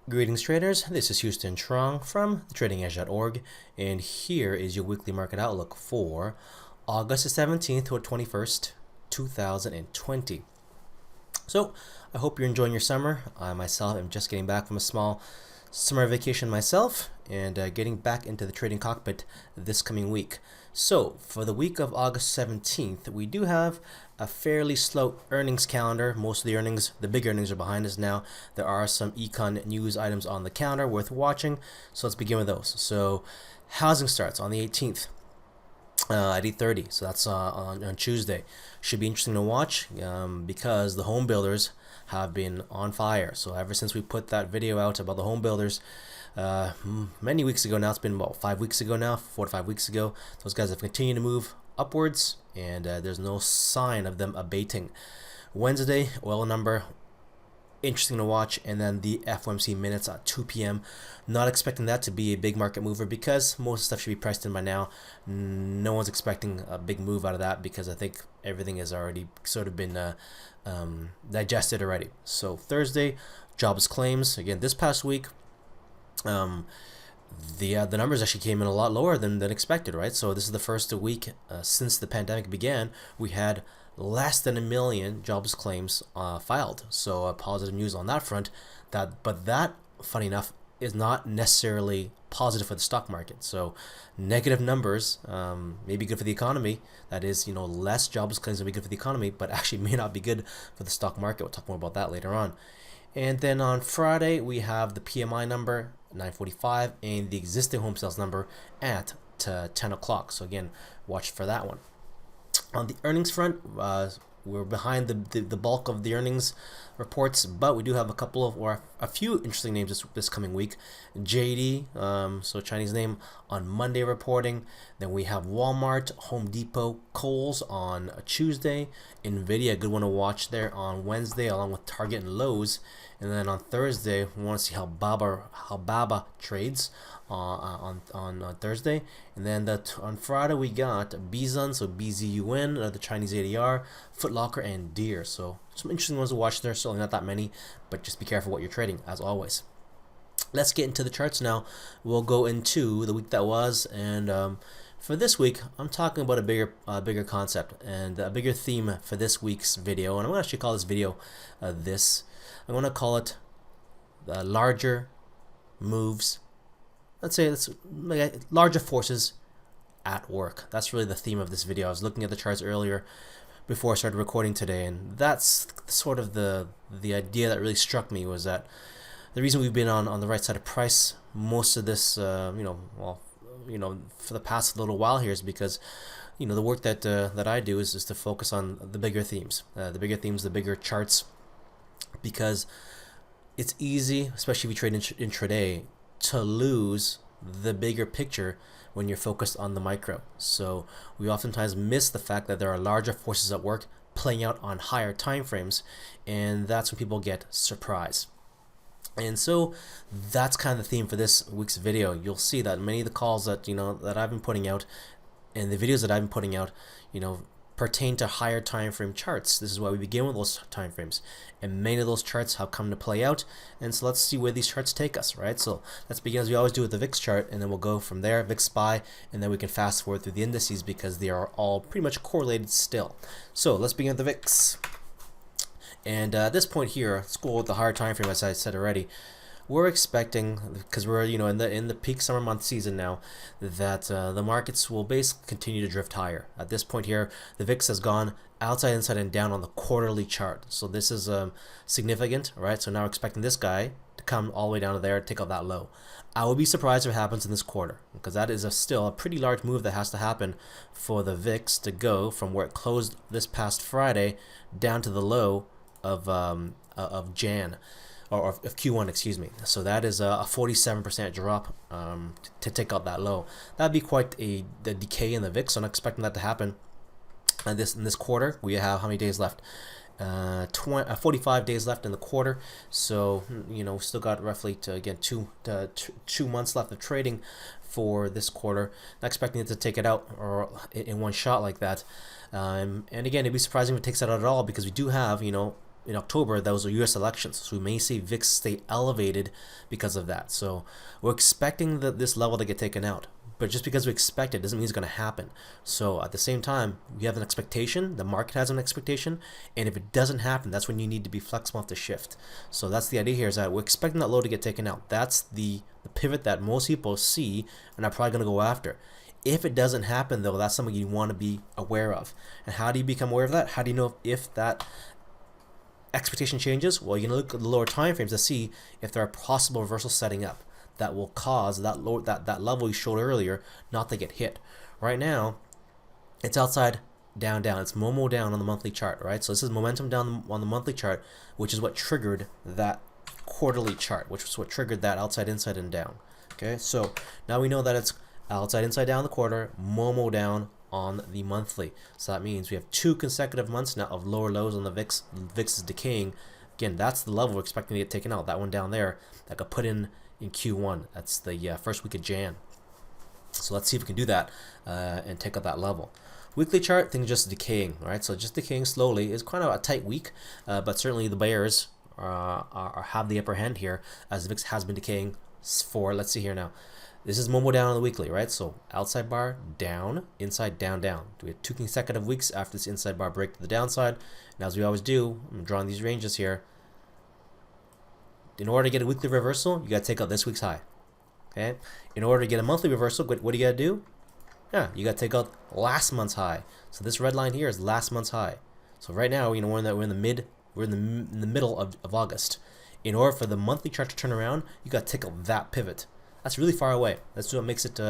Greetings traders, this is Houston Trong from TradingEdge.org, and here is your weekly market outlook for August the 17th to 21st, 2020. So, I hope you're enjoying your summer. I myself am just getting back from a small summer vacation myself and getting back into the trading cockpit this coming week. So, for the week of August 17th, we do have a fairly slow earnings calendar. Most of the earnings, the big earnings, are behind us now. There are some econ news items on the calendar worth watching, so let's begin with those. So, housing starts on the 18th. At 8:30, so that's on Tuesday. Should be interesting to watch because the home builders have been on fire. So ever since we put that video out about the home builders many weeks ago now, it's been about 5 weeks ago now, 4 to 5 weeks ago, those guys have continued to move upwards, and there's no sign of them abating. Wednesday, oil number, interesting to watch, and then the FOMC minutes at 2 p.m. Not expecting that to be a big market mover because most stuff should be priced in by now. No one's expecting a big move out of that because I think everything has already sort of been digested already. So Thursday, jobs claims. Again, this past week, the numbers actually came in a lot lower than expected, right? So this is the first week since the pandemic began we had less than 1 million jobs claims filed. So positive news on that front. But that, funny enough, is not necessarily positive for the stock market. So negative numbers may be good for the economy. That is, less jobs claims may be good for the economy, but actually may not be good for the stock market. We'll talk more about that later on. And then on Friday, we have the PMI number, 945, and the existing home sales number at 10 o'clock. So again, watch for that one. On the earnings front, we're behind the bulk of the earnings reports, but we do have a few interesting names this coming week. JD, so Chinese name, on Monday reporting. Then we have Walmart, Home Depot, Kohl's on Tuesday. Nvidia, a good one to watch there on Wednesday, along with Target and Lowe's. And then on Thursday, we want to see how Baba trades on Thursday. And then on Friday, we got Bizun, so BZUN, the Chinese ADR, Foot Locker, and Deere. So some interesting ones to watch there. Certainly not that many, but just be careful what you're trading, as always. Let's get into the charts now. We'll go into the week that was, and for this week, I'm talking about a bigger concept and a bigger theme for this week's video. And I'm going to actually call this video I'm going to call it larger moves. Let's say it's larger forces at work. That's really the theme of this video. I was looking at the charts earlier before I started recording today, and that's sort of the idea that really struck me, was that the reason we've been on the right side of price most of this, for the past little while here is because, the work that I do is to focus on the bigger themes, the bigger charts, because it's easy, especially if you trade intraday, to lose the bigger picture when you're focused on the micro. So we oftentimes miss the fact that there are larger forces at work playing out on higher time frames, and that's when people get surprised. And so that's kind of the theme for this week's video. You'll see that many of the calls that that I've been putting out and the videos that I've been putting out, pertain to higher time frame charts. This is why we begin with those time frames, and many of those charts have come to play out. And so let's see where these charts take us, right? So let's begin as we always do with the VIX chart, and then we'll go from there, VIX SPY, and then we can fast forward through the indices because they are all pretty much correlated still. So let's begin with the VIX. And at this point here, let's go with the higher time frame, as I said already. We're expecting, because we're in the peak summer month season now, that the markets will basically continue to drift higher. At this point here, the VIX has gone outside, inside, and down on the quarterly chart. So this is significant, right? So now we're expecting this guy to come all the way down to there, take out that low. I would be surprised if it happens in this quarter, because that is still a pretty large move that has to happen for the VIX to go from where it closed this past Friday down to the low of Jan. Or of Q1, excuse me. So that is a 47% drop to take out that low. That'd be quite the decay in the VIX. So I'm not expecting that to happen in this quarter. We have how many days left? 45 days left in the quarter. So we still got roughly two months left of trading for this quarter. Not expecting it to take it out or in one shot like that. And again, it'd be surprising if it takes it out at all, because we do have in October, those are U.S. elections, so we may see VIX stay elevated because of that. So we're expecting this level to get taken out. But just because we expect it doesn't mean it's going to happen. So at the same time, we have an expectation, the market has an expectation, and if it doesn't happen, that's when you need to be flexible enough to shift. So that's the idea here, is that we're expecting that low to get taken out. That's the pivot that most people see and are probably going to go after. If it doesn't happen, though, that's something you want to be aware of. And how do you become aware of that? How do you know if that expectation changes? Well, you're going to look at the lower time frames to see if there are possible reversals setting up that will cause that low that level you showed earlier not to get hit. Right now, it's outside down. It's Momo down on the monthly chart, right? So this is momentum down on the monthly chart, which is what triggered that quarterly chart, which was what triggered that outside, inside, and down. Okay, so now we know that it's outside, inside, down the quarter, Momo down on the monthly. So that means we have 2 consecutive months now of lower lows on the VIX. The VIX is decaying. Again, that's the level we're expecting to get taken out. That one down there that got put in Q1. That's the first week of Jan. So let's see if we can do that and take out that level. Weekly chart, things just decaying, right? So just decaying slowly. Is kind of a tight week, but certainly the bears have the upper hand here, as the VIX has been decaying for, let's see here now. This is Momo down on the weekly, right? So outside bar down, inside down. We have 2 consecutive weeks after this inside bar break to the downside. And as we always do, I'm drawing these ranges here. In order to get a weekly reversal, you got to take out this week's high. Okay. In order to get a monthly reversal, what do you got to do? Yeah, you got to take out last month's high. So this red line here is last month's high. So right now, you know, we're in the middle of August. In order for the monthly chart to turn around, you got to take out that pivot. That's really far away. That's what makes it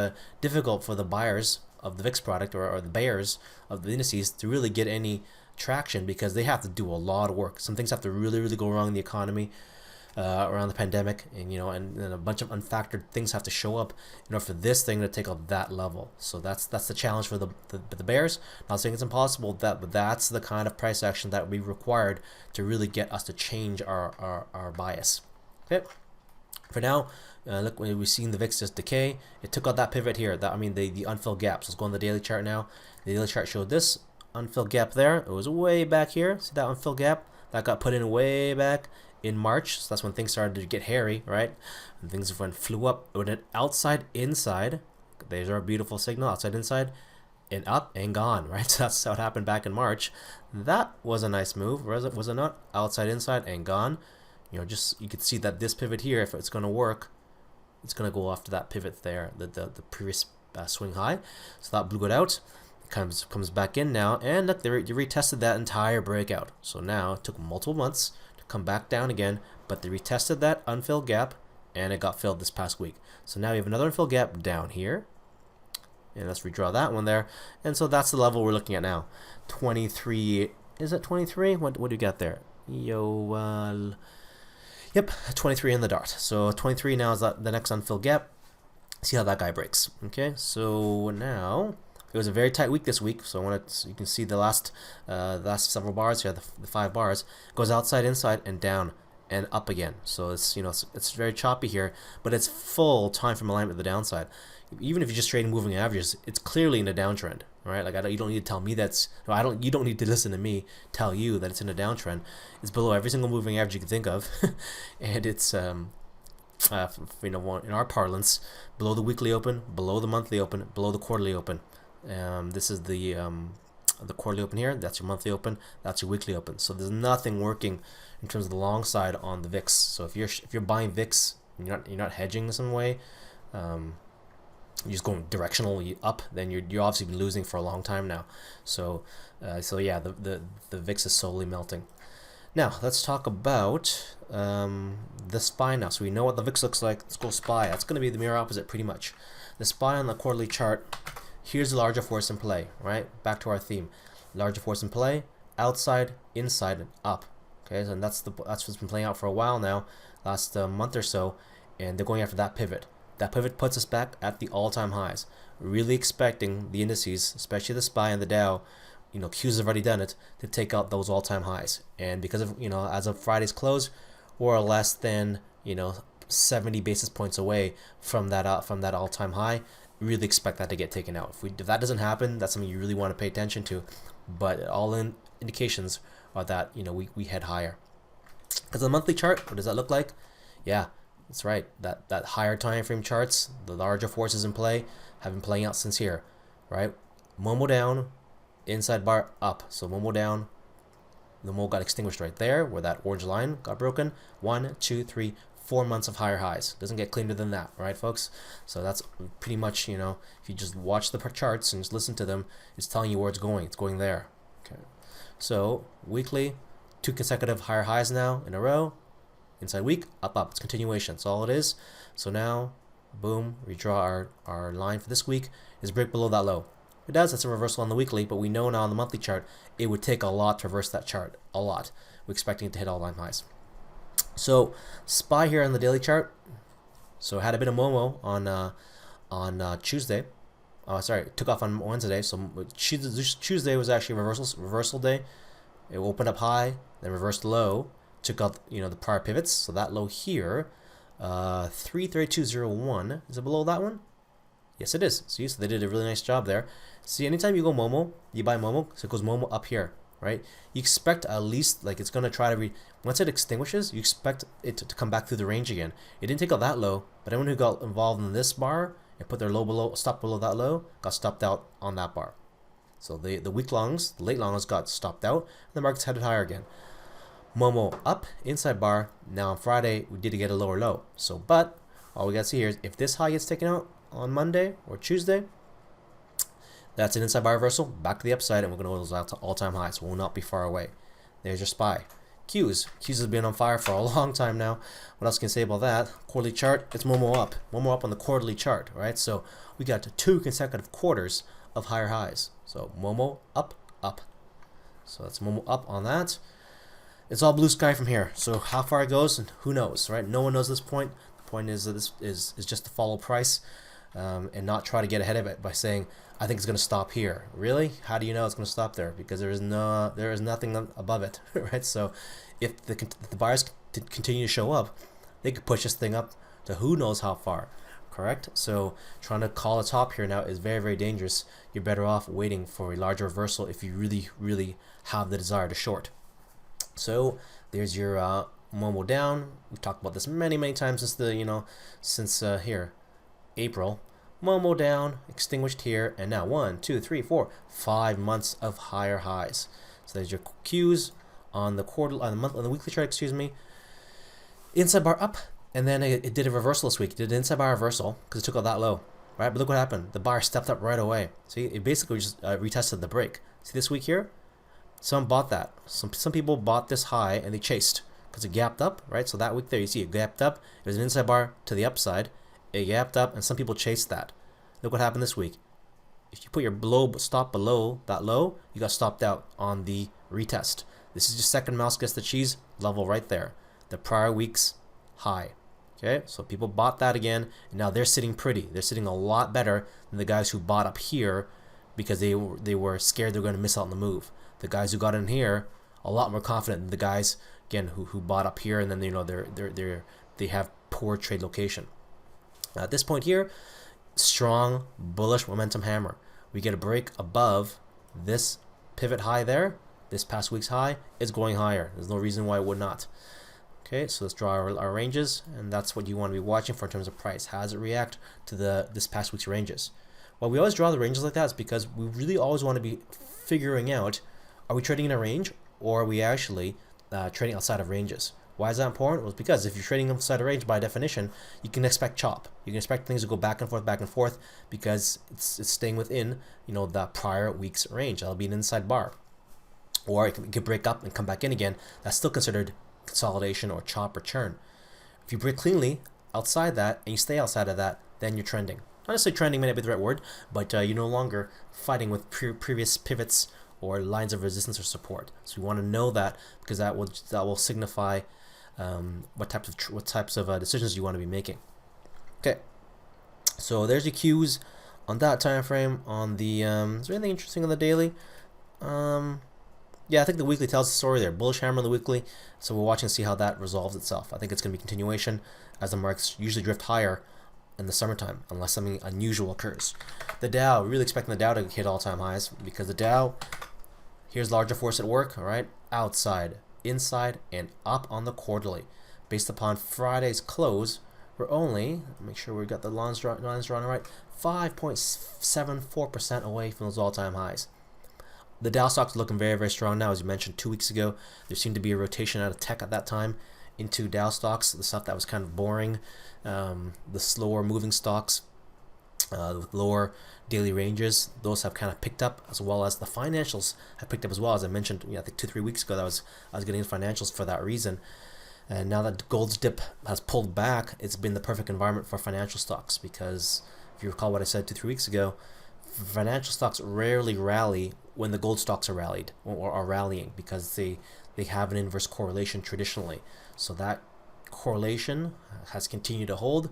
difficult for the buyers of the VIX product or the bears of the indices to really get any traction, because they have to do a lot of work. Some things have to really go wrong in the economy around the pandemic, and and a bunch of unfactored things have to show up in order for this thing to take out that level. So that's the challenge for the bears. Not saying it's impossible, but that's the kind of price action that would be required to really get us to change our bias. Okay. For now, look, we've seen the VIX just decay. It took out that pivot here. The unfilled gap. So let's go on the daily chart now. The daily chart showed this unfilled gap there. It was way back here. See that unfilled gap? That got put in way back in March. So that's when things started to get hairy, right? And things flew up. It went outside, inside. There's our beautiful signal. Outside, inside, and up and gone, right? So that's how it happened back in March. That was a nice move, was it not? Outside, inside, and gone. You could see that this pivot here, if it's going to work, it's going to go off to that pivot there, the previous swing high. So that blew it out. It comes back in now, and look, they retested that entire breakout. So now it took multiple months to come back down again, but they retested that unfilled gap, and it got filled this past week. So now we have another unfilled gap down here, and let's redraw that one there. And so that's the level we're looking at now. 23, is it 23? What do you got there? Yep, 23 in the dart. So 23 now is the next unfilled gap. See how that guy breaks. Okay, so now it was a very tight week this week. So you can see the last several bars here, the 5 bars, goes outside, inside, and down and up again. So it's very choppy here, but it's full time from alignment to the downside. Even if you're just trading moving averages, it's clearly in a downtrend, right? Like you don't need to tell me you don't need to listen to me tell you that it's in a downtrend. It's below every single moving average you can think of, and it's in our parlance, below the weekly open, below the monthly open, below the quarterly open. This is the quarterly open here. That's your monthly open. That's your weekly open. So there's nothing working in terms of the long side on the VIX. So if you're buying VIX, you're not hedging in some way. You're just going directionally up, then you're obviously been losing for a long time now. So yeah, the VIX is slowly melting. Now let's talk about the SPY now. So we know what the VIX looks like. Let's go SPY. That's going to be the mirror opposite pretty much. The SPY on the quarterly chart. Here's the larger force in play, right? Back to our theme. Larger force in play, outside, inside, and up. Okay, so that's what's been playing out for a while now, last month or so, and they're going after that pivot. That pivot puts us back at the all-time highs. Really expecting the indices, especially the SPY and the Dow, Qs have already done it, to take out those all-time highs. And because of, as of Friday's close, we're less than, 70 basis points away from that all-time high. Really expect that to get taken out. If that doesn't happen, that's something you really want to pay attention to. But all indications are that we head higher. Because the monthly chart, what does that look like? Yeah, that's right. That higher time frame charts, the larger forces in play, have been playing out since here, right? Momo down, inside bar up. So Momo down, the Momo got extinguished right there where that orange line got broken. 1, 2, 3, 4 months of higher highs. Doesn't get cleaner than that, right, folks? So that's pretty much, you know, if you just watch the charts and just listen to them, it's telling you where it's going. It's going there. Okay. So weekly, 2 consecutive higher highs now in a row. Inside week, up, up. It's continuation. That's all it is. So now, boom, we draw our line for this week is break below that low. It does. That's a reversal on the weekly, but we know now on the monthly chart, it would take a lot to reverse that chart. A lot. We're expecting it to hit all-time highs. So, SPY here on the daily chart. So, had a bit of Momo on Tuesday. Sorry, took off on Wednesday. So, Tuesday was actually a reversal day. It opened up high, then reversed low. Took out, you know, the prior pivots. So, that low here, 332.01. Is it below that one? Yes, it is. See, so they did a really nice job there. See, anytime you go Momo, you buy Momo, so it goes Momo up here, right? You expect at least, like, it's going to try to once it extinguishes, you expect it to come back through the range again. It didn't take out that low, but anyone who got involved in this bar and put their low below, stop below that low, got stopped out on that bar. So the week longs, the late longs got stopped out, and the market's headed higher again. Momo up, inside bar. Now on Friday, we did get a lower low. So, but all we got to see here is if this high gets taken out on Monday or Tuesday, that's an inside bar reversal, back to the upside, and we're going to go out to all-time highs. We'll not be far away. There's your SPY. Qs has been on fire for a long time now. What else can I say about that? Quarterly chart, it's Momo up. Momo up on the quarterly chart, right? So we got 2 consecutive quarters of higher highs. So Momo up, up. So that's Momo up on that. It's all blue sky from here. So how far it goes, who knows, right? No one knows this point. The point is that this is just to follow price. And not try to get ahead of it by saying, I think it's going to stop here. Really? How do you know it's going to stop there? Because there is nothing above it, right? So if the buyers continue to show up, they could push this thing up to who knows how far, correct? So trying to call a top here now is very, very dangerous. You're better off waiting for a larger reversal if you really, really have the desire to short. So there's your Momo down. We've talked about this many, many times since here. April. Momo down, extinguished here, and now 1, 2, 3, 4, 5 months of higher highs. So there's your Qs on the weekly chart, excuse me. Inside bar up, and then it did a reversal this week. It did an inside bar reversal because it took out that low, right? But look what happened. The bar stepped up right away. See, it basically just retested the break. See this week here? Some bought that. Some people bought this high and they chased because it gapped up, right? So that week there, you see it gapped up. It was an inside bar to the upside. It gapped up, and some people chased that. Look what happened this week. If you put your stop below that low, you got stopped out on the retest. This is your second mouse gets the cheese level right there. The prior week's high. Okay, so people bought that again, and now they're sitting pretty. They're sitting a lot better than the guys who bought up here because they were scared they were going to miss out on the move. The guys who got in here, a lot more confident than the guys again who bought up here, and then they have poor trade location. At this point here, strong bullish momentum hammer. We get a break above this pivot high there. This past week's high is going higher. There's no reason why it would not. Okay, so let's draw our ranges, and that's what you want to be watching for in terms of price. How does it react to this past week's ranges? Well, we always draw the ranges like that is because we really always want to be figuring out, are we trading in a range or are we actually trading outside of ranges? Why is that important? Well, it's because if you're trading outside a range, by definition, you can expect chop. You can expect things to go back and forth, because it's staying within, the prior week's range. That'll be an inside bar. Or it could break up and come back in again. That's still considered consolidation or chop or churn. If you break cleanly outside that and you stay outside of that, then you're trending. Not necessarily trending may not be the right word, but you're no longer fighting with previous pivots or lines of resistance or support. So you want to know that, because that will signify what types of decisions you want to be making. Okay, so there's your cues on that time frame. On the is there anything interesting on the daily? Yeah, I think the weekly tells the story there. Bullish hammer on the weekly, so we're watching to see how that resolves itself. I think it's going to be continuation, as the markets usually drift higher in the summertime unless something unusual occurs. The Dow, really expecting the Dow to hit all-time highs, because the Dow, here's larger force at work, all right, outside inside and up on the quarterly. Based upon Friday's close, we're only, make sure we got the lines drawn right, 5.74% away from those all-time highs. The Dow Stocks looking very, very strong now. As you mentioned 2 weeks ago, there seemed to be a rotation out of tech at that time into Dow Stocks, the stuff that was kind of boring, the slower moving stocks with lower daily ranges. Those have kind of picked up, as well as the financials have picked up as well. As I mentioned, I think 2-3 weeks ago, I was getting into financials for that reason. And now that gold's dip has pulled back, it's been the perfect environment for financial stocks, because if you recall what I said 2-3 weeks ago, financial stocks rarely rally when the gold stocks are rallied or are rallying, because they have an inverse correlation traditionally. So that correlation has continued to hold.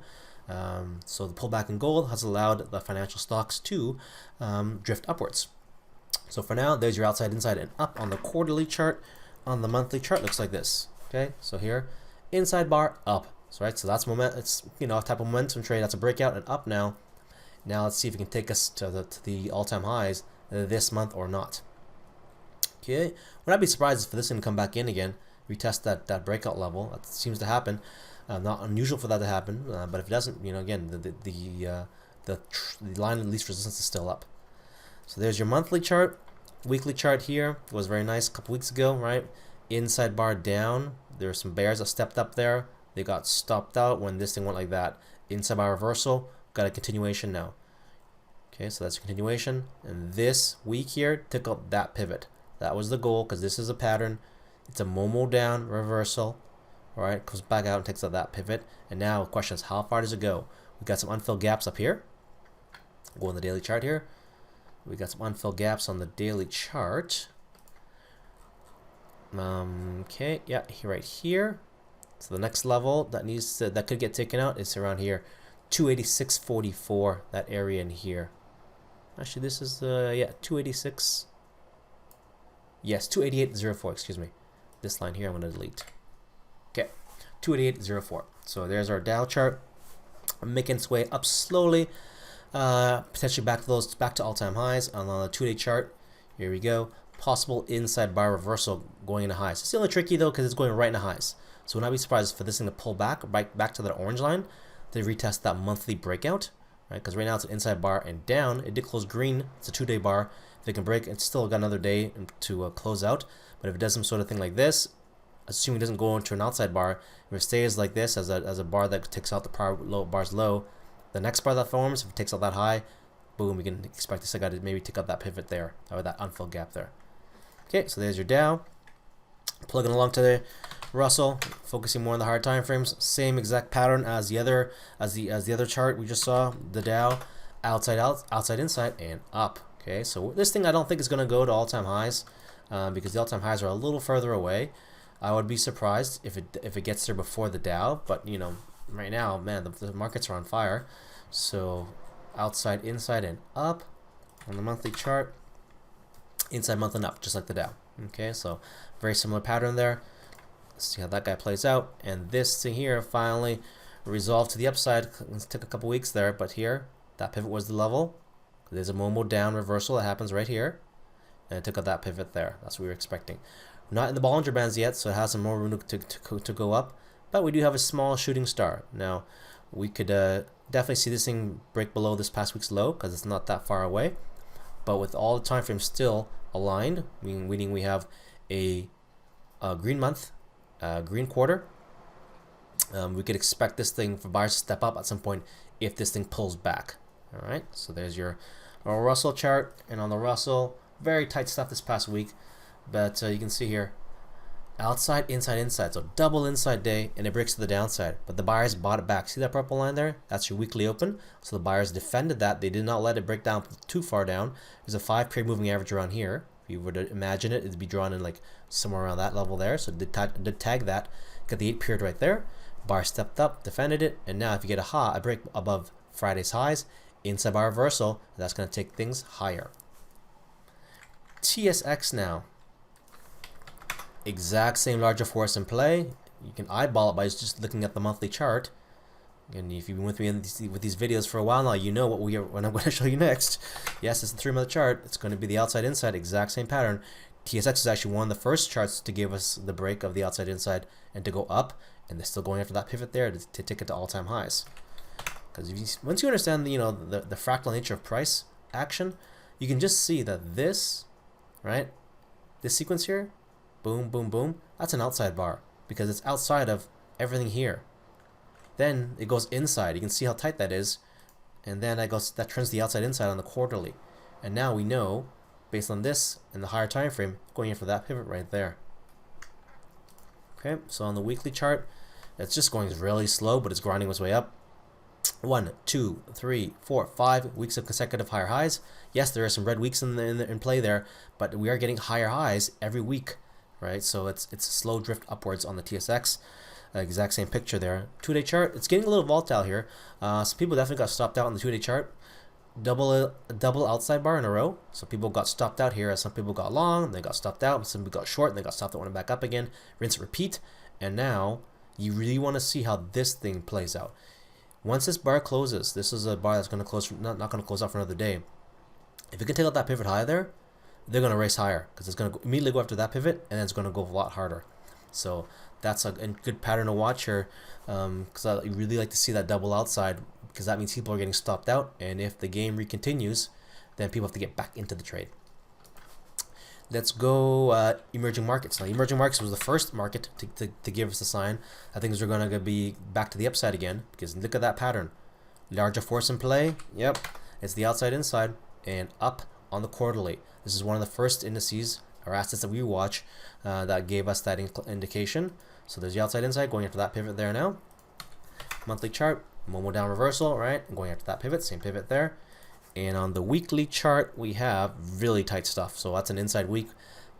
So the pullback in gold has allowed the financial stocks to drift upwards. So for now, there's your outside, inside, and up on the quarterly chart. On the monthly chart, looks like this. Okay, so here, inside bar, up. So right, so that's moment. It's a type of momentum trade. That's a breakout and up now. Now let's see if it can take us to the all-time highs this month or not. Okay, would I be surprised if this didn't come back in again, retest that breakout level? That seems to happen. Not unusual for that to happen, but if it doesn't, again, the line of least resistance is still up. So there's your monthly chart. Weekly chart here was very nice a couple weeks ago, right? Inside bar down. There were some bears that stepped up there. They got stopped out when this thing went like that. Inside bar reversal. Got a continuation now. Okay, so that's a continuation. And this week here took up that pivot. That was the goal, because this is a pattern. It's a Momo down reversal. All right, comes back out and takes out that pivot. And now the question is, how far does it go? We've got some unfilled gaps up here. Go on the daily chart here. We got some unfilled gaps on the daily chart. Okay, yeah, right here. So the next level that could get taken out is around here, 286.44. That area in here. Actually, this is 286. Yes, 288.04. Excuse me. This line here I'm going to delete. Okay, 288.04. So there's our Dow chart, making its way up slowly, potentially back to all-time highs on the 2-day chart. Here we go. Possible inside bar reversal going into highs. It's still tricky though, because it's going right into highs. So would not be surprised for this thing to pull back right back to that orange line. They retest that monthly breakout, right? Because right now it's an inside bar and down. It did close green. It's a 2-day bar. If it can break, it's still got another day to close out. But if it does some sort of thing like this, assuming it doesn't go into an outside bar, if it stays like this as a bar that takes out the bar's low, the next bar that forms, if it takes out that high, boom, we can expect this guy to maybe take out that pivot there, or that unfilled gap there. Okay, so there's your Dow. Plugging along to the Russell, focusing more on the hard time frames. Same exact pattern as the other chart we just saw. The Dow, outside out, outside inside, and up. Okay, so this thing I don't think is going to go to all-time highs, because the all-time highs are a little further away. I would be surprised if it gets there before the Dow, but right now, man, the markets are on fire. So outside, inside, and up on the monthly chart. Inside, month, and up, just like the Dow. Okay, so very similar pattern there. Let's see how that guy plays out. And this thing here finally resolved to the upside. It took a couple weeks there, but here, that pivot was the level. There's a Momo down reversal that happens right here. And it took out that pivot there. That's what we were expecting. We're not in the Bollinger Bands yet, so it has some more room to go up. But we do have a small shooting star. Now, we could definitely see this thing break below this past week's low, because it's not that far away. But with all the time frames still aligned, meaning we have a green month, green quarter, we could expect this thing for buyers to step up at some point if this thing pulls back. All right, so there's your Russell chart, and on the Russell, very tight stuff this past week, but you can see here, outside, inside, inside, so double inside day, and it breaks to the downside, but the buyers bought it back. See that purple line there? That's your weekly open. So the buyers defended that. They did not let it break down too far down. There's a 5-period moving average around here. If you were to imagine it, it'd be drawn in like somewhere around that level there. So did tag that. Got the 8-period right there. Bar stepped up, defended it, and now if you get a break above Friday's highs, inside bar reversal, that's going to take things higher. TSX now. Exact same larger force in play. You can eyeball it by just looking at the monthly chart. And if you've been with me with these videos for a while now, you know what I'm going to show you next. Yes, it's the 3-month chart. It's going to be the outside inside, exact same pattern. TSX is actually one of the first charts to give us the break of the outside inside and to go up, and they're still going after that pivot there to take it to all-time highs. Because once you understand the fractal nature of price action, you can just see that this, right, this sequence here, boom, boom, boom, that's an outside bar because it's outside of everything here. Then it goes inside. You can see how tight that is, and then that turns the outside inside on the quarterly. And now we know, based on this and the higher time frame, going in for that pivot right there. Okay, so on the weekly chart, it's just going really slow, but it's grinding its way up. 1, 2, 3, 4, 5 weeks of consecutive higher highs. Yes, there are some red weeks in play there, but we are getting higher highs every week, right? So it's a slow drift upwards on the TSX. Exact same picture there. 2-day chart, it's getting a little volatile here. Some people definitely got stopped out on the 2-day chart. Double outside bar in a row. So people got stopped out here as some people got long, they got stopped out. Some people got short, and they got stopped out, went back up again. Rinse, repeat. And now you really want to see how this thing plays out. Once this bar closes, this is a bar that's going to close, not going to close out for another day. If it can take out that pivot high there, they're going to race higher because it's going to immediately go after that pivot, and then it's going to go a lot harder. So that's a good pattern to watch here, because I really like to see that double outside, because that means people are getting stopped out, and if the game recontinues, then people have to get back into the trade. Let's go emerging markets. Now, emerging markets was the first market to give us a sign that things are going to be back to the upside again, because look at that pattern. Larger force in play. Yep, it's the outside inside and up on the quarterly. This is one of the first indices or assets that we watch that gave us that indication. So there's the outside inside going after that pivot there now. Monthly chart, Momo down reversal, right? Going after that pivot, same pivot there. And on the weekly chart, we have really tight stuff. So that's an inside week.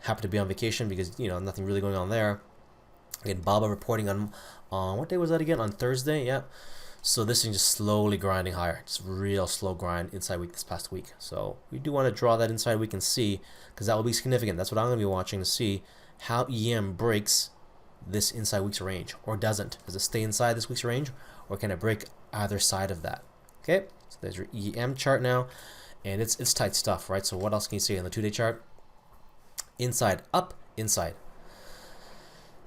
Happen to be on vacation because, you know, nothing really going on there. Again, Baba reporting on what day was that again? On Thursday, yeah. So this thing just slowly grinding higher. Just real slow grind inside week this past week. So we do want to draw that inside week and see, because that will be significant. That's what I'm going to be watching to see how EM breaks this inside week's range or doesn't. Does it stay inside this week's range, or can it break either side of that? Okay, so there's your EM chart now, and it's tight stuff, right? So what else can you see on the 2-day chart? Inside, up, inside.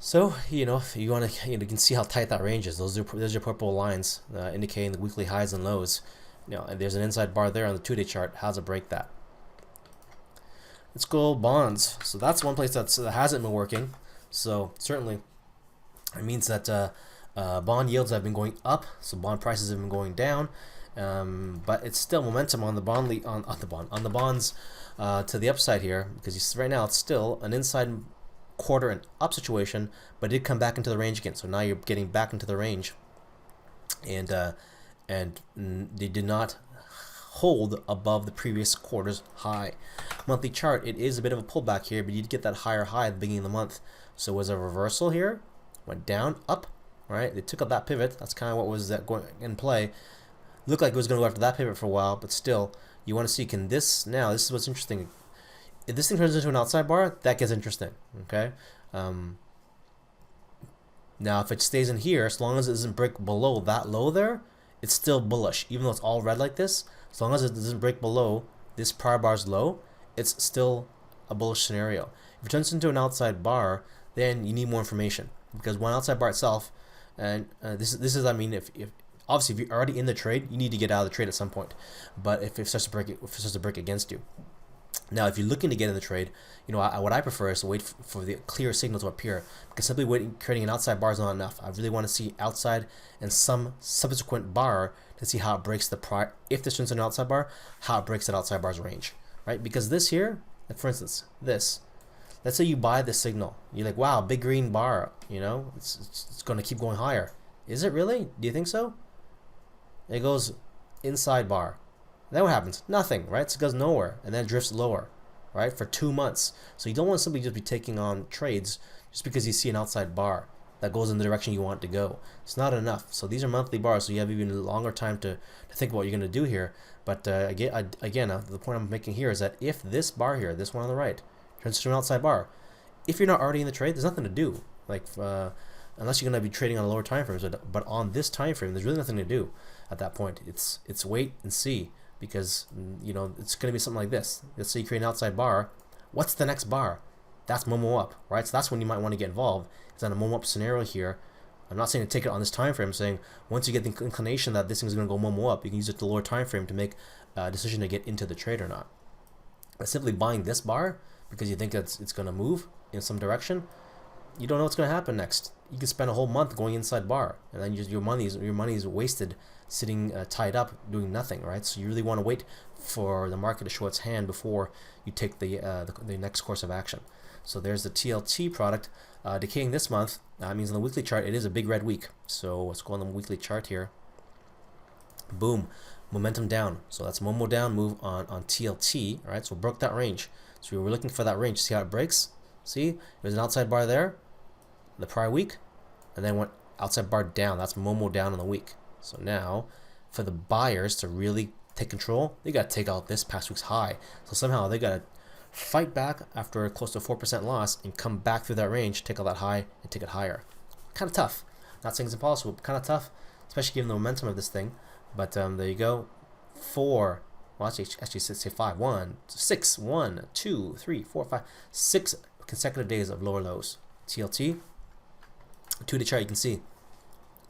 So, you know, you want to, you can see how tight that range is. Those are your purple lines indicating the weekly highs and lows. You know, and there's an inside bar there on the 2-day chart. How's it break that? Let's go bonds. So that's one place that hasn't been working. So certainly, it means that bond yields have been going up. So bond prices have been going down. But it's still momentum on the on the bonds to the upside here, because right now it's still an inside quarter and up situation, but it did come back into the range again. So now you're getting back into the range, and they did not hold above the previous quarter's high. Monthly chart, it is a bit of a pullback here, but you did get that higher high at the beginning of the month. So it was a reversal here, went down, up, right? They took up that pivot. That's kind of what was that going in play. Looked like it was going to go after that pivot for a while, but still, you want to see, can this, now this is what's interesting. If this thing turns into an outside bar, that gets interesting, okay? Now, if it stays in here, as long as it doesn't break below that low there, it's still bullish. Even though it's all red like this, as long as it doesn't break below this prior bar's low, it's still a bullish scenario. If it turns into an outside bar, then you need more information, because one outside bar itself, and this is, I mean, if obviously if you're already in the trade, you need to get out of the trade at some point. But if it starts to break against you. Now, if you're looking to get in the trade, you know, what I prefer is to wait for the clear signal to appear, because simply creating an outside bar is not enough. I really want to see outside and some subsequent bar to see how it breaks the prior. If this turns into an outside bar, how it breaks that outside bar's range, right? Because this here, like for instance, this. Let's say you buy this signal. You're like, wow, big green bar. You know, it's going to keep going higher. Is it really? Do you think so? It goes inside bar. Then what happens? Nothing, right? So it goes nowhere, and then it drifts lower, right, for 2 months. So you don't want to simply just be taking on trades just because you see an outside bar that goes in the direction you want it to go. It's not enough. So these are monthly bars, so you have even longer time to think about what you're going to do here. But again, the point I'm making here is that if this bar here, this one on the right, turns into an outside bar, if you're not already in the trade, there's nothing to do. Like unless you're going to be trading on lower time frames, but on this time frame, there's really nothing to do at that point. It's wait and see. Because, you know, it's going to be something like this. Let's say you create an outside bar. What's the next bar? that's Momo up, right? So that's when you might want to get involved. It's on a Momo up scenario here. I'm not saying to take it on this time frame. I'm saying once you get the inclination that this thing is going to go Momo up, you can use it to lower time frame to make a decision to get into the trade or not. But simply buying this bar because you think it's going to move in some direction, you don't know what's going to happen next. You can spend a whole month going inside bar, and then your money is wasted sitting tied up doing nothing, right? So you really want to wait for the market to show its hand before you take the next course of action. So there's the TLT product decaying this month. That means on the weekly chart it is a big red week. So let's go on the weekly chart here. Boom, momentum down. So that's Momo down move on TLT. All right, so we broke that range. So we were looking for that range. See how it breaks? See, there's an outside bar there the prior week, and then went outside bar down. That's Momo down on the week. So now for the buyers to really take control, they got to take out this past week's high. So somehow they got to fight back after a close to 4% loss and come back through that range, take out that high and take it higher. Kind of tough. Not saying it's impossible, but kind of tough, especially given the momentum of this thing. But there you go. 4. Well, actually say 5. 1, 6, 1, 2, 3, 4, 5, 6 consecutive days of lower lows. TLT. 2-day chart, you can see.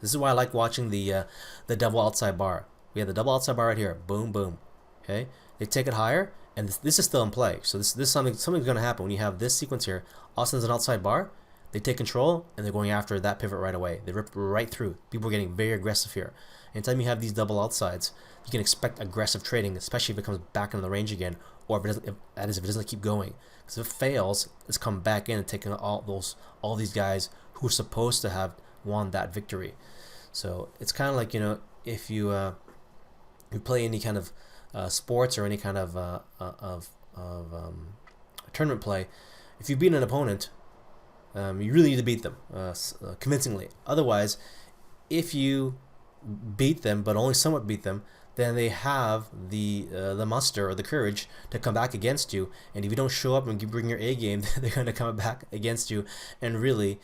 This is why I like watching the double outside bar. We have the double outside bar right here. Boom, boom. Okay, they take it higher, and this is still in play. So this something's going to happen when you have this sequence here. Also, there's an outside bar. They take control, and they're going after that pivot right away. They rip right through. People are getting very aggressive here. Anytime you have these double outsides, you can expect aggressive trading, especially if it comes back into the range again, or if it doesn't keep going. Because if it fails, it's come back in and taking all these guys who are supposed to have won that victory. So it's kind of like, you know, if you play any kind of sports or any kind of tournament play, if you beat an opponent, you really need to beat them convincingly. Otherwise, if you beat them but only somewhat beat them, then they have the muster or the courage to come back against you. And if you don't show up and bring your A game, they're going to come back against you and really,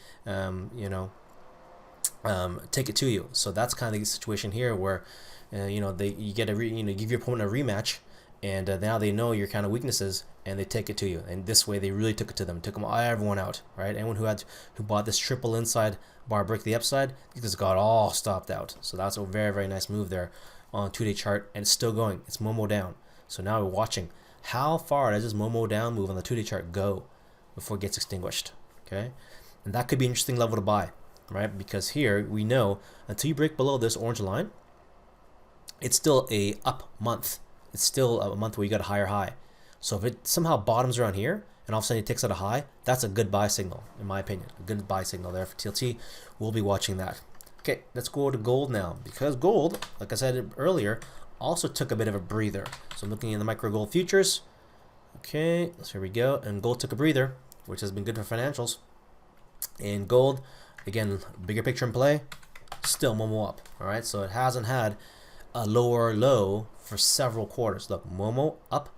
take it to you. So that's kind of the situation here where, you get give your opponent a rematch, and now they know your kind of weaknesses and they take it to you. And this way, they really took it to them, took everyone out, right? Anyone who bought this triple inside bar break the upside, they just got all stopped out. So that's a very, very nice move there on 2-day chart, and it's still going. It's Momo down. So now we're watching how far does this Momo down move on the 2-day chart go before it gets extinguished. Okay, and that could be an interesting level to buy, right? Because here we know until you break below this orange line, it's still a up month. It's still a month where you got a higher high. So if it somehow bottoms around here and all of a sudden it takes out a high, that's a good buy signal, in my opinion. A good buy signal there for TLT. We'll be watching that. Okay, let's go to gold now, because gold, like I said earlier, also took a bit of a breather. So I'm looking in the micro gold futures. Okay, so here we go, and gold took a breather, which has been good for financials. And gold, again, bigger picture in play, still Momo up. All right, so it hasn't had a lower low for several quarters. Look, Momo up,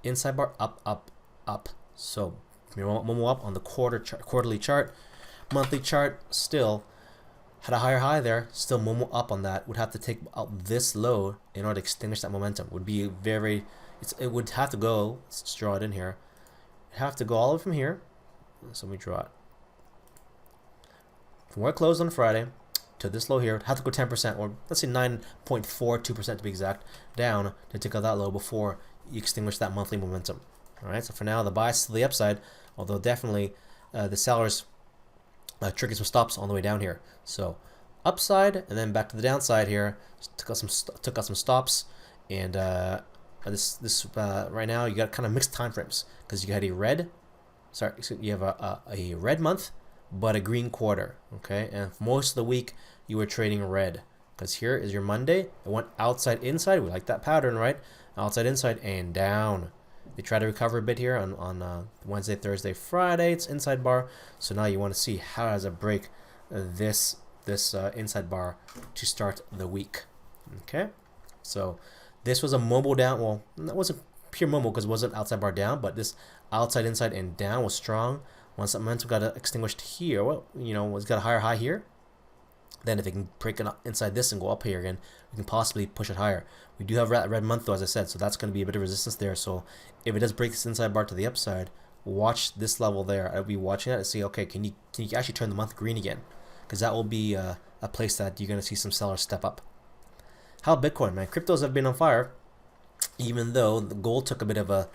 inside bar up, up, up. So Momo up on the quarterly chart, monthly chart still. Had a higher high there, still Momo up on that. Would have to take out this low in order to extinguish that momentum. Would be it would have to go, let's draw it in here. It'd have to go all the way from here. So let me draw it. From where it closed on Friday to this low here, it'd have to go 10%, or let's say 9.42% to be exact, down to take out that low before you extinguish that monthly momentum. Alright, so for now the bias to the upside, although definitely the sellers triggered some stops on the way down here. So upside and then back to the downside here. Took out some stops, and this right now you got kind of mixed time frames, because you had you have a red month but a green quarter. Okay, and for most of the week you were trading red, because here is your Monday. It went outside inside. We like that pattern, right? Outside inside and down. They try to recover a bit here on Wednesday, Thursday, Friday. It's inside bar. So now you want to see how does it break this inside bar to start the week. Okay, so this was a Momo down. Well, that wasn't pure Momo because it wasn't outside bar down, but this outside, inside, and down was strong. Once that momentum got extinguished here, well, it's got a higher high here. Then if it can break it inside this and go up here again, we can possibly push it higher. We do have red month though, as I said, so that's going to be a bit of resistance there. So if it does break this inside bar to the upside, watch this level there. I'll be watching that and see, okay, can you actually turn the month green again? Because that will be a place that you're going to see some sellers step up. How about Bitcoin, man? Cryptos have been on fire, even though the gold took a bit of a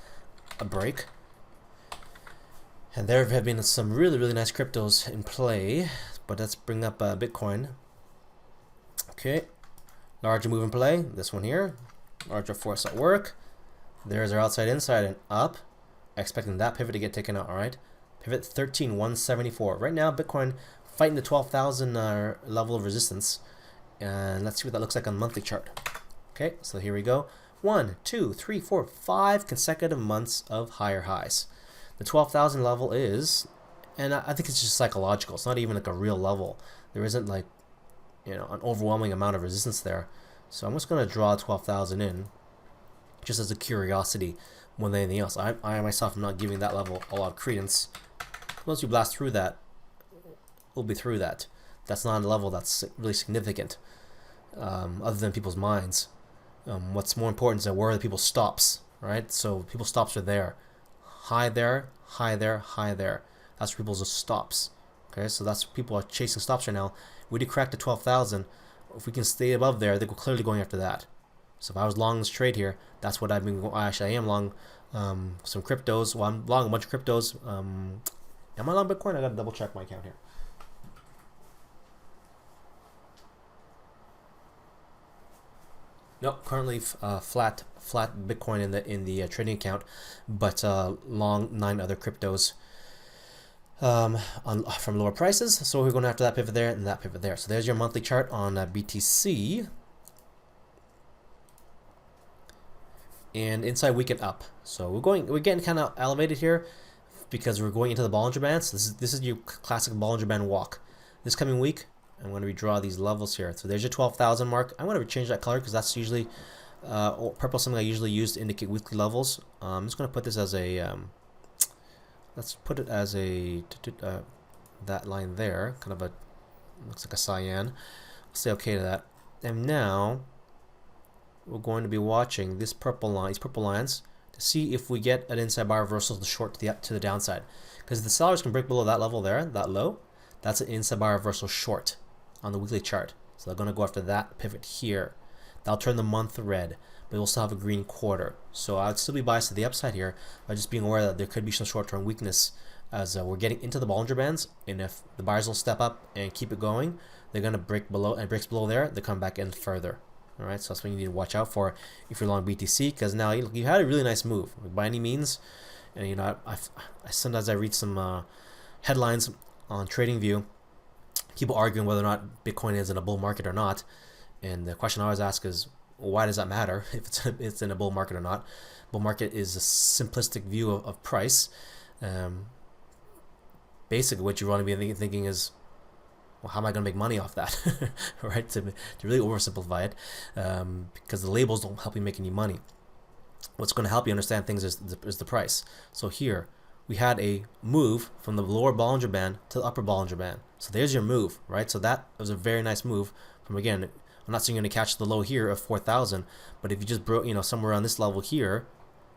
break. And there have been some really, really nice cryptos in play. But let's bring up Bitcoin. Okay. Larger move in play. This one here. Larger force at work. There's our outside, inside, and up. Expecting that pivot to get taken out. Alright. Pivot 13,174. Right now, Bitcoin fighting the 12,000 level of resistance. And let's see what that looks like on the monthly chart. Okay, so here we go. 1, 2, 3, 4, 5 consecutive months of higher highs. The 12,000 level is, and I think it's just psychological. It's not even like a real level. There isn't like, you know, an overwhelming amount of resistance there. So I'm just going to draw 12,000 in, just as a curiosity more than anything else. I myself am not giving that level a lot of credence. Once you blast through that, we'll be through that. That's not a level that's really significant, other than people's minds. What's more important is where are the people's stops, right? So people's stops are there. High there, high there, high there. That's people's stops. Okay, so that's people are chasing stops right now. We did crack the 12,000. If we can stay above there, they're clearly going after that. So if I was long this trade here, that's what I've been. Actually, I am long some cryptos. Well, I'm long a bunch of cryptos. Am I long Bitcoin? I gotta double check my account here. Nope, currently flat Bitcoin in the trading account, but long 9 other cryptos from lower prices. So we're going after that pivot there and that pivot there. So there's your monthly chart on BTC, and inside we get up. So we're getting kind of elevated here because we're going into the Bollinger Bands. So this is your classic Bollinger Band walk. This coming week, I'm going to redraw these levels here. So there's your 12,000 mark. I'm going to change that color because that's usually purple, something I usually use to indicate weekly levels. I'm just going to put this as a let's put it as a that line there, kind of a looks like a cyan. I'll say okay to that. And now we're going to be watching this purple line, these purple lines, to see if we get an inside bar reversal to the short to the downside. Because the sellers can break below that level there, that low, that's an inside bar reversal short on the weekly chart. So they're going to go after that pivot here. That'll turn the month red, but we'll still have a green quarter. So I'd still be biased to the upside here by just being aware that there could be some short-term weakness as we're getting into the Bollinger Bands. And if the buyers will step up and keep it going, they're going to break below, and breaks below there, they come back in further. All right, so that's what you need to watch out for if you're long BTC, because now you had a really nice move by any means. And you know, I sometimes I read some headlines on TradingView, people arguing whether or not Bitcoin is in a bull market or not, and the question I always ask is, well, why does that matter if it's in a bull market or not? Bull market is a simplistic view of price. Basically, what you want to be thinking is, well, how am I going to make money off that? Right? To really oversimplify it, because the labels don't help you make any money. What's going to help you understand things is the price. So here, we had a move from the lower Bollinger Band to the upper Bollinger Band. So there's your move, right? So that was a very nice move from, again, I'm not saying you're going to catch the low here of 4,000, but if you just broke, you know, somewhere around this level here,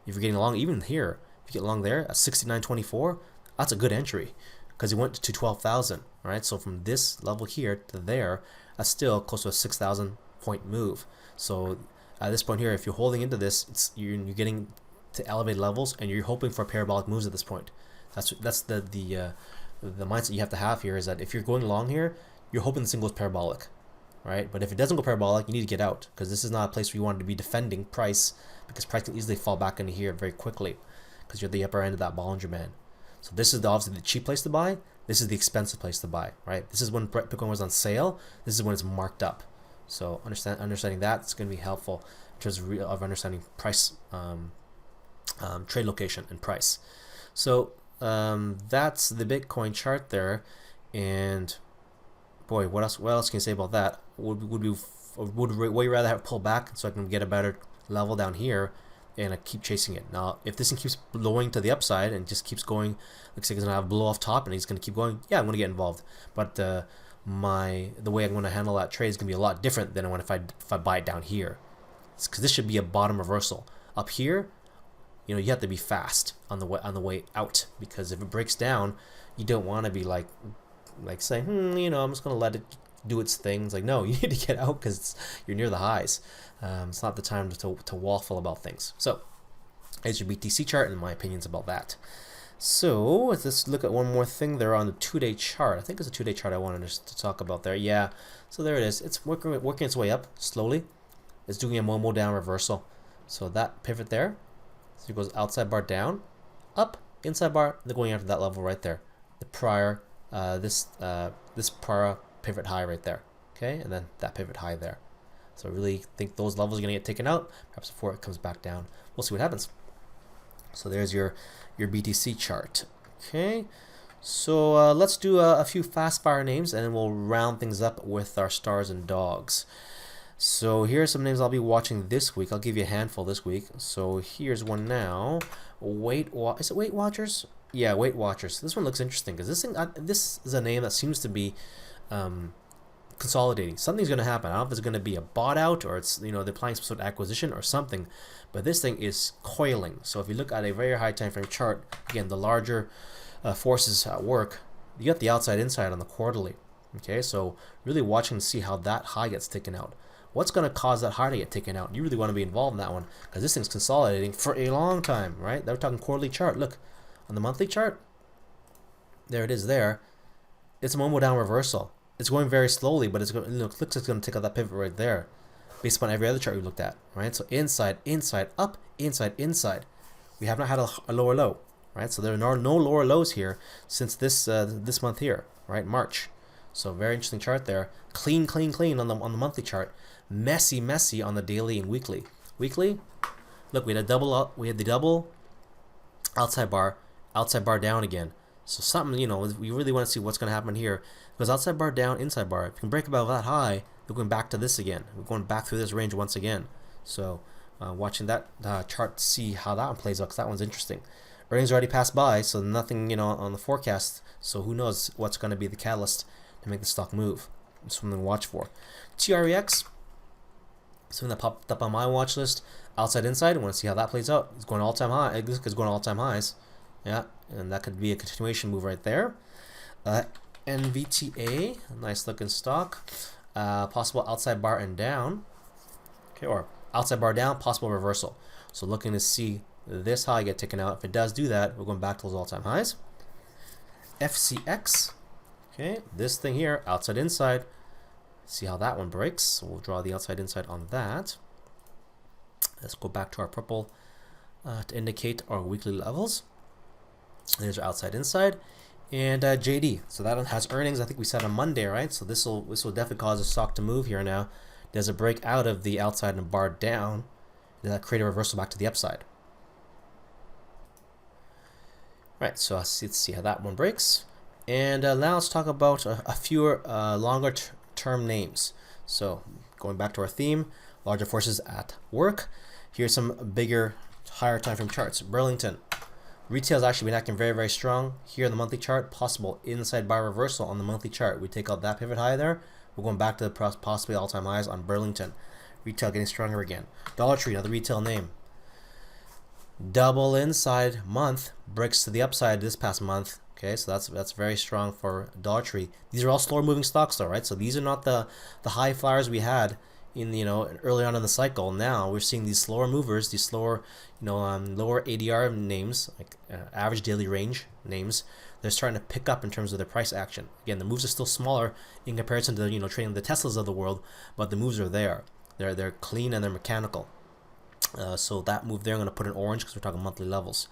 if you're getting along, even here, if you get along there at 69.24, that's a good entry because it went to 12,000, right? So from this level here to there, that's still close to a 6,000 point move. So at this point here, if you're holding into this, you're getting to elevated levels, and you're hoping for parabolic moves at this point. That's the mindset you have to have here, is that if you're going long here, you're hoping this thing goes parabolic, right? But if it doesn't go parabolic, you need to get out, because this is not a place where you want to be defending price, because price can easily fall back into here very quickly because you're at the upper end of that Bollinger Band. So this is obviously the cheap place to buy. This is the expensive place to buy, right? This is when Bitcoin was on sale. This is when it's marked up. So understanding that is going to be helpful in terms of understanding price, trade location and price. So that's the Bitcoin chart there, and boy, what else can you say about that? Would way rather have it pull back so I can get a better level down here and I keep chasing it. Now if this thing keeps blowing to the upside and just keeps going, looks like it's gonna have a blow off top and he's gonna keep going, yeah, I'm gonna get involved. But the way I'm gonna handle that trade is gonna be a lot different than if I buy it down here, because this should be a bottom reversal. Up here, you know, you have to be fast on the way out, because if it breaks down, you don't want to be like saying, you know, I'm just gonna let it do its thing. It's like, no, you need to get out because you're near the highs. It's not the time to waffle about things. So here's your BTC chart and my opinions about that. So let's look at one more thing there on the 2-day chart. I think it's a 2-day chart I wanted to talk about there. Yeah, so there it is. It's working its way up slowly. It's doing a Momo down reversal. So that pivot there, so it goes outside bar down, up, inside bar, they're going after that level right there. The prior, this prior pivot high right there. Okay, and then that pivot high there. So I really think those levels are going to get taken out, perhaps before it comes back down. We'll see what happens. So there's your BTC chart. Okay, so let's do a few fast fire names, and then we'll round things up with our stars and dogs. So here are some names I'll be watching this week. I'll give you a handful this week. So here's one now. Is it Weight Watchers? Yeah, Weight Watchers. This one looks interesting because this is a name that seems to be consolidating. Something's going to happen. I don't know if it's going to be a bought out, or it's, you know, they're planning some sort of acquisition or something. But this thing is coiling. So if you look at a very high time frame chart, again, the larger forces at work, you got the outside inside on the quarterly. Okay, so really watching to see how that high gets taken out. What's going to cause that high to get taken out? You really want to be involved in that one, because this thing's consolidating for a long time, right? They're talking quarterly chart. Look, on the monthly chart, there it is there. It's a Momo down reversal. It's going very slowly, but it's going, you know, looks like it's going to take out that pivot right there, based upon every other chart we looked at, right? So inside, inside, up, inside, inside. We have not had a lower low, right? So there are no lower lows here since this month here, right? March. So very interesting chart there. Clean, clean, clean on the monthly chart. Messy, messy on the daily and weekly. Weekly, look, we had the double outside bar down again. So something, you know, we really want to see what's going to happen here, because outside bar down, inside bar. If you can break above that high, we're going back to this again. We're going back through this range once again. So watching that chart to see how that one plays out, because that one's interesting. Earnings already passed by, so nothing, you know, on the forecast. So who knows what's going to be the catalyst to make the stock move. It's something to watch for. TREX, something that popped up on my watch list. Outside, inside. I want to see how that plays out. It's going all-time high. It's going all-time highs. Yeah, and that could be a continuation move right there. NVTA, nice looking stock. Possible outside bar and down. Okay, or outside bar down, possible reversal. So looking to see this high get taken out. If it does do that, we're going back to those all-time highs. FCX. Okay, this thing here, outside inside. See how that one breaks. So we'll draw the outside inside on that. Let's go back to our purple to indicate our weekly levels. There's our outside inside. And JD. So that one has earnings. I think we said on Monday, right? So this will definitely cause the stock to move here now. There's a break out of the outside and bar down. Does that create a reversal back to the upside? Right, so let's see how that one breaks. And now let's talk about a few longer term names. So going back to our theme, larger forces at work. Here's some bigger, higher time frame charts. Burlington. Retail's actually been acting very, very strong. Here on the monthly chart, possible inside bar reversal on the monthly chart. We take out that pivot high there. We're going back to the possibly all-time highs on Burlington. Retail getting stronger again. Dollar Tree, another retail name. Double inside month, breaks to the upside this past month. Okay, so that's very strong for Dollar Tree. These are all slower moving stocks though, right? So these are not the high flyers we had in, you know, early on in the cycle. Now we're seeing these slower movers, these slower, you know, lower ADR names, like average daily range names. They're starting to pick up in terms of their price action. Again, the moves are still smaller in comparison to, you know, trading the Teslas of the world, but the moves are there. They're clean and they're mechanical. So that move there, I'm going to put in orange because we're talking monthly levels.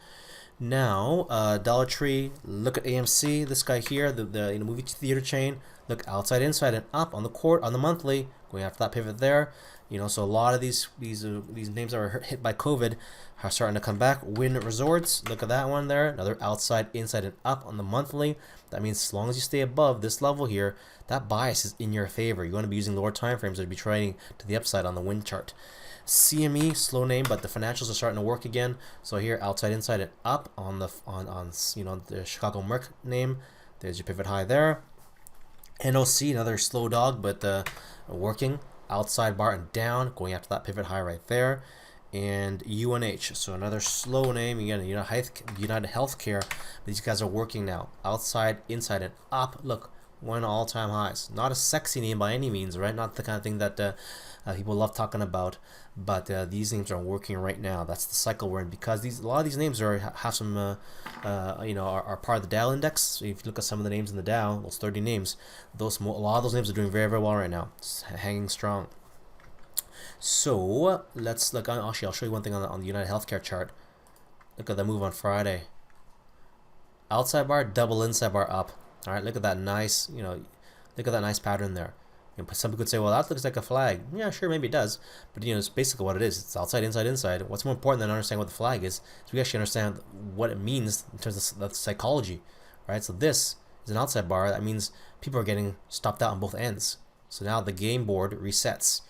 Now, Dollar Tree, look at AMC, this guy here, the you know, movie theater chain. Look outside, inside, and up on the monthly, going after that pivot there. You know, so a lot of these names that were hit by COVID are starting to come back. Wynn Resorts, look at that one there, another outside, inside, and up on the monthly. That means as long as you stay above this level here, that bias is in your favor. You're going to be using lower time frames to be trading to the upside on the Wynn chart. CME, slow name, but the financials are starting to work again. So here, outside, inside, and up on the you know, the Chicago Merc name. There's your pivot high there. NOC, another slow dog, but working outside bar and down, going after that pivot high right there. and UNH. So another slow name. Again, United Healthcare. These guys are working now. Outside, inside, and up. Look, one all-time highs. Not a sexy name by any means, right? Not the kind of thing that people love talking about. But these names are working right now. That's the cycle we're in, because a lot of these names have some are part of the Dow index. So if you look at some of the names in the Dow, those 30 names, a lot of those names are doing very, very well right now. It's hanging strong. So let's look. Actually, I'll show you one thing on the United Healthcare chart. Look at the move on Friday. Outside bar, double inside bar up. All right, look at that nice, look at that nice pattern there. Some people could say, well, that looks like a flag. Yeah, sure, maybe it does. But it's basically what it is. It's outside, inside, inside. What's more important than understanding what the flag is we actually understand what it means in terms of the psychology, right? So this is an outside bar. That means people are getting stopped out on both ends. So now the game board resets.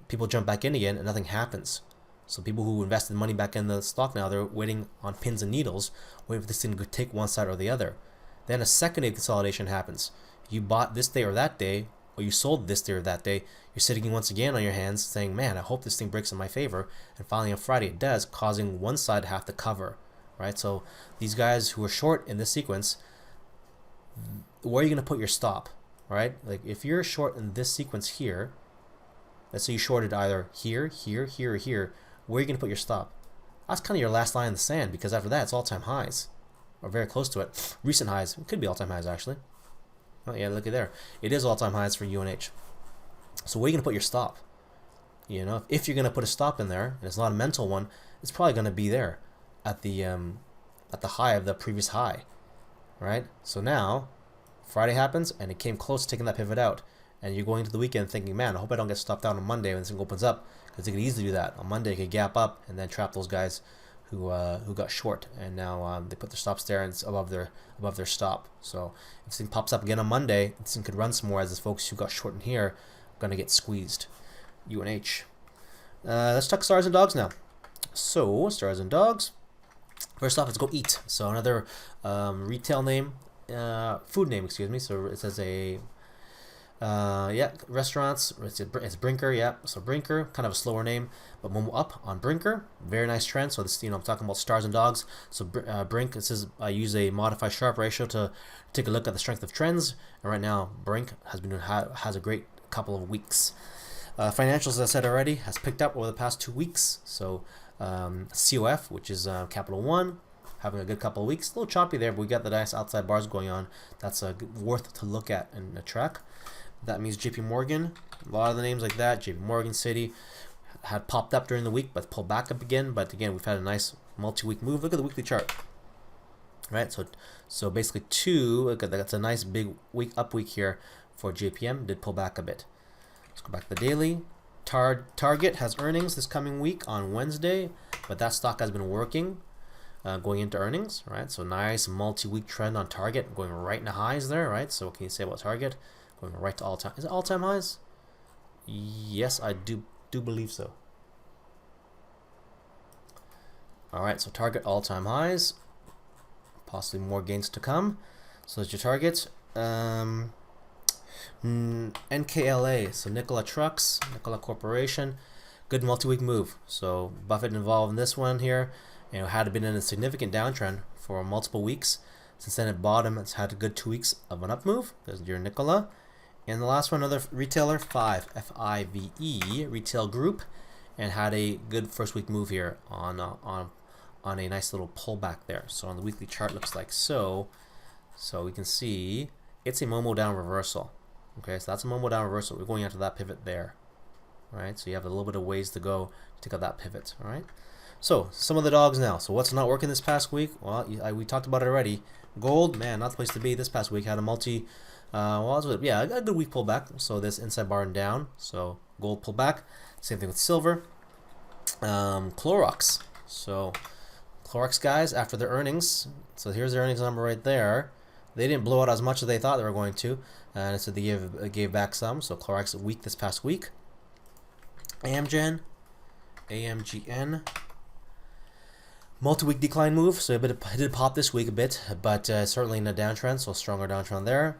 People jump back in again and nothing happens. So people who invested money back in the stock now, they're waiting on pins and needles, waiting for this thing to take one side or the other. Then a secondary consolidation happens. You bought this day or that day, or you sold this day or that day. You're sitting once again on your hands saying, man, I hope this thing breaks in my favor. And finally on Friday it does, causing one side to have to cover, right? So these guys who are short in this sequence, where are you going to put your stop, right? Like if you're short in this sequence here, let's say you shorted either here, here, here, or here, where are you going to put your stop? That's kind of your last line in the sand, because after that it's all-time highs, or very close to it. Recent highs, it could be all-time highs actually. Oh yeah, look at there. It is all-time highs for UNH. So where are you going to put your stop? If you're going to put a stop in there, and it's not a mental one, it's probably going to be there at the high of the previous high, right? So now Friday happens and it came close to taking that pivot out, and you're going to the weekend thinking, man, I hope I don't get stopped out on Monday when this thing opens up, because they could easily do that. On Monday, it could gap up and then trap those guys who got short, and now they put their stops there and it's above their stop. So if this thing pops up again on Monday, this thing could run some more, as the folks who got short in here are going to get squeezed. UNH. Let's talk stars and dogs now. So stars and dogs. First off, let's go eat. So another retail name, food name, excuse me. So it says restaurants. It's Brinker, yeah. So Brinker, kind of a slower name, but Momo up on Brinker. Very nice trend. So this, I'm talking about stars and dogs. So Brink, it says I use a modified Sharp ratio to take a look at the strength of trends. And right now, Brink has a great couple of weeks. Financials, as I said already, has picked up over the past 2 weeks. So COF, which is Capital One, having a good couple of weeks. A little choppy there, but we got the nice outside bars going on. That's worth to look at and track. That means JP Morgan, a lot of the names like that. JP Morgan, Citi had popped up during the week, but pulled back up again. But again, we've had a nice multi-week move. Look at the weekly chart, right? So basically look at that. That's a nice big up week here for JPM. Did pull back a bit. Let's go back to the daily. Target has earnings this coming week on Wednesday, but that stock has been working going into earnings, right? So nice multi-week trend on Target, going right into highs there, right? So what can you say about Target? Going right to all-time. Is it all-time highs? Yes, I do believe so. All right, so Target all-time highs. Possibly more gains to come. So that's your target. NKLA, so Nikola Trucks, Nikola Corporation. Good multi-week move. So Buffett involved in this one here. Had been in a significant downtrend for multiple weeks. Since then it bottomed. It's had a good 2 weeks of an up move. There's your Nikola. And the last one, another retailer, FIVE, retail group, and had a good first week move here on a nice little pullback there. So on the weekly chart, looks like so. So we can see it's a Momo down reversal. Okay, so that's a Momo down reversal. We're going after that pivot there. All right, so you have a little bit of ways to go to take out that pivot. All right. So some of the dogs now. So what's not working this past week? Well, we talked about it already. Gold, man, not the place to be this past week. Had a a good week pullback. So this inside bar and down. So gold pullback. Same thing with silver. Clorox. So Clorox guys, after their earnings. So here's their earnings number right there. They didn't blow out as much as they thought they were going to, and so they gave back some. So Clorox weak this past week. AMGN, multi-week decline move. So it did pop this week a bit, but certainly in a downtrend. So stronger downtrend there.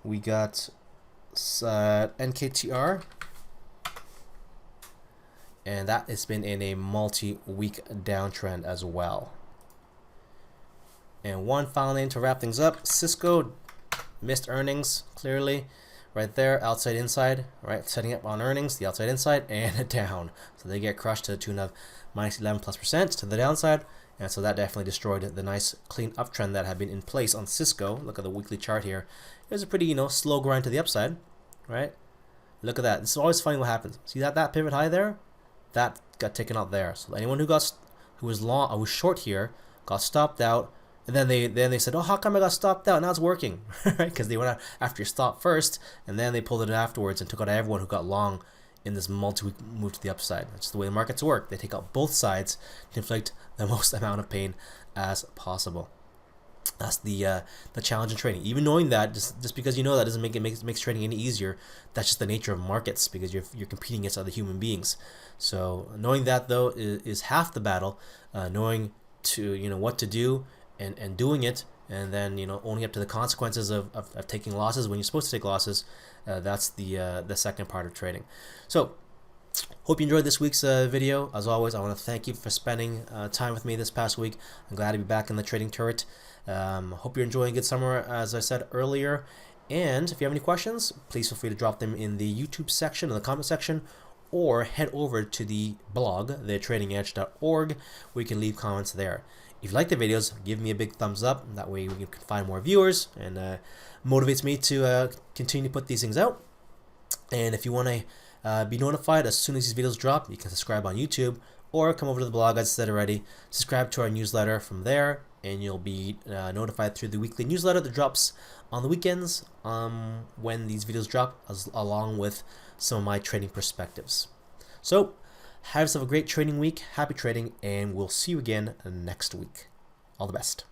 We got NKTR. and that has been in a multi-week downtrend as well. And one final name to wrap things up, Cisco missed earnings clearly right there, outside inside, right, setting up on earnings, the outside inside, and down. So they get crushed to the tune of minus 11+% to the downside, and so that definitely destroyed the nice clean uptrend that had been in place on Cisco. Look at the weekly chart here. It was a pretty, slow grind to the upside, right? Look at that. This is always funny what happens. See that pivot high there? That got taken out there. So anyone who was long, was short here, got stopped out. And then they said, oh, how come I got stopped out? Now it's working, right? Because they went out after your stop first, and then they pulled it afterwards and took out everyone who got long in this multi-week move to the upside. That's just the way the markets work. They take out both sides to inflict the most amount of pain as possible. That's the challenge in trading. Even knowing that, just because you know that doesn't makes trading any easier. That's just the nature of markets, because you're competing against other human beings. So knowing that though is half the battle. Knowing to what to do. And doing it, and then owning up to the consequences of taking losses when you're supposed to take losses. That's the second part of trading. So hope you enjoyed this week's video. As always, I want to thank you for spending time with me this past week. I'm glad to be back in the trading turret. Hope you're enjoying a good summer, as I said earlier. And if you have any questions, please feel free to drop them in the YouTube section, in the comment section, or head over to the blog, thetradingedge.org, where you can leave comments there. If you like the videos, give me a big thumbs up. That way we can find more viewers, and motivates me to continue to put these things out. And if you want to be notified as soon as these videos drop, you can subscribe on YouTube or come over to the blog, as I said already. Subscribe to our newsletter from there, and you'll be notified through the weekly newsletter that drops on the weekends when these videos drop, along with some of my trading perspectives. So have yourself a great trading week, happy trading, and we'll see you again next week. All the best.